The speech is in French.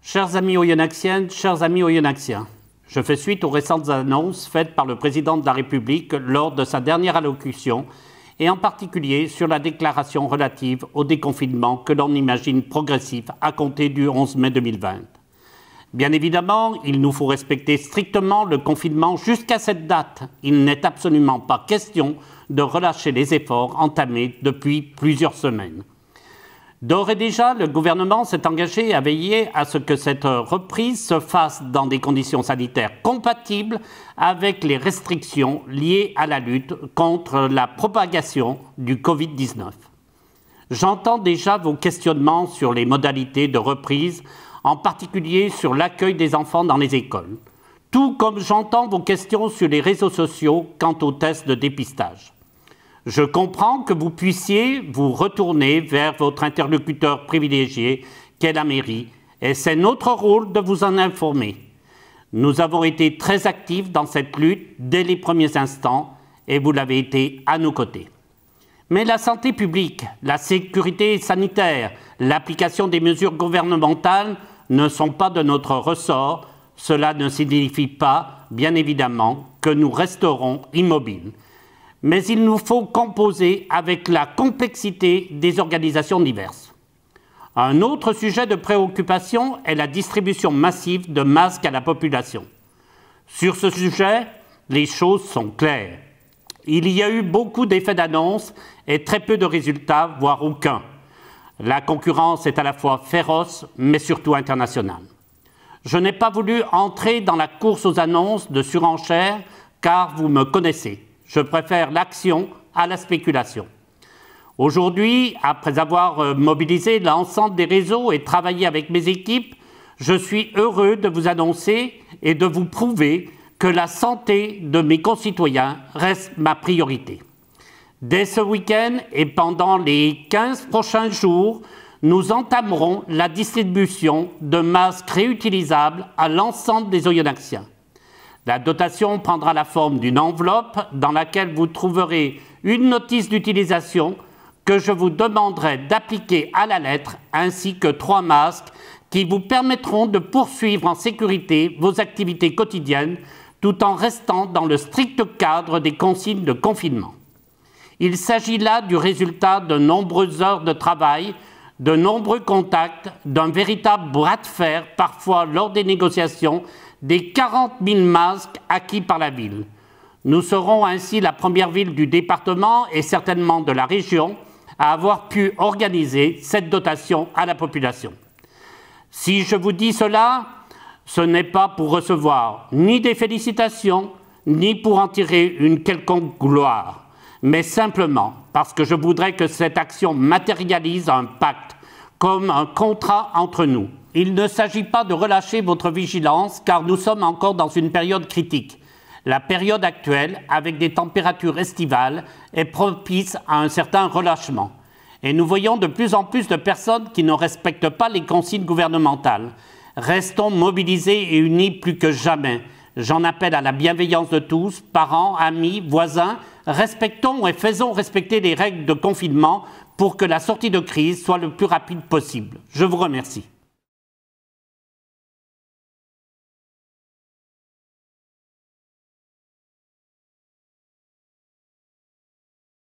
Chers amis oyonnaxiennes, chers amis oyonnaxiens, je fais suite aux récentes annonces faites par le président de la République lors de sa dernière allocution et en particulier sur la déclaration relative au déconfinement que l'on imagine progressif à compter du 11 mai 2020. Bien évidemment, il nous faut respecter strictement le confinement jusqu'à cette date. Il n'est absolument pas question de relâcher les efforts entamés depuis plusieurs semaines. D'ores et déjà, le gouvernement s'est engagé à veiller à ce que cette reprise se fasse dans des conditions sanitaires compatibles avec les restrictions liées à la lutte contre la propagation du Covid-19. J'entends déjà vos questionnements sur les modalités de reprise, en particulier sur l'accueil des enfants dans les écoles, tout comme j'entends vos questions sur les réseaux sociaux quant aux tests de dépistage. Je comprends que vous puissiez vous retourner vers votre interlocuteur privilégié, qu'est la mairie, et c'est notre rôle de vous en informer. Nous avons été très actifs dans cette lutte dès les premiers instants, et vous l'avez été à nos côtés. Mais la santé publique, la sécurité sanitaire, l'application des mesures gouvernementales ne sont pas de notre ressort. Cela ne signifie pas, bien évidemment, que nous resterons immobiles. Mais il nous faut composer avec la complexité des organisations diverses. Un autre sujet de préoccupation est la distribution massive de masques à la population. Sur ce sujet, les choses sont claires. Il y a eu beaucoup d'effets d'annonce et très peu de résultats, voire aucun. La concurrence est à la fois féroce, mais surtout internationale. Je n'ai pas voulu entrer dans la course aux annonces de surenchère, car vous me connaissez. Je préfère l'action à la spéculation. Aujourd'hui, après avoir mobilisé l'ensemble des réseaux et travaillé avec mes équipes, je suis heureux de vous annoncer et de vous prouver que la santé de mes concitoyens reste ma priorité. Dès ce week-end et pendant les 15 prochains jours, nous entamerons la distribution de masques réutilisables à l'ensemble des oyonnaxiens. La dotation prendra la forme d'une enveloppe dans laquelle vous trouverez une notice d'utilisation que je vous demanderai d'appliquer à la lettre, ainsi que 3 masques qui vous permettront de poursuivre en sécurité vos activités quotidiennes tout en restant dans le strict cadre des consignes de confinement. Il s'agit là du résultat de nombreuses heures de travail, de nombreux contacts, d'un véritable bras de fer, parfois lors des négociations, des 40 000 masques acquis par la ville. Nous serons ainsi la première ville du département et certainement de la région à avoir pu organiser cette dotation à la population. Si je vous dis cela, ce n'est pas pour recevoir ni des félicitations, ni pour en tirer une quelconque gloire, mais simplement parce que je voudrais que cette action matérialise un pacte, comme un contrat entre nous. Il ne s'agit pas de relâcher votre vigilance, car nous sommes encore dans une période critique. La période actuelle, avec des températures estivales, est propice à un certain relâchement. Et nous voyons de plus en plus de personnes qui ne respectent pas les consignes gouvernementales. Restons mobilisés et unis plus que jamais. J'en appelle à la bienveillance de tous, parents, amis, voisins. Respectons et faisons respecter les règles de confinement pour que la sortie de crise soit le plus rapide possible. Je vous remercie.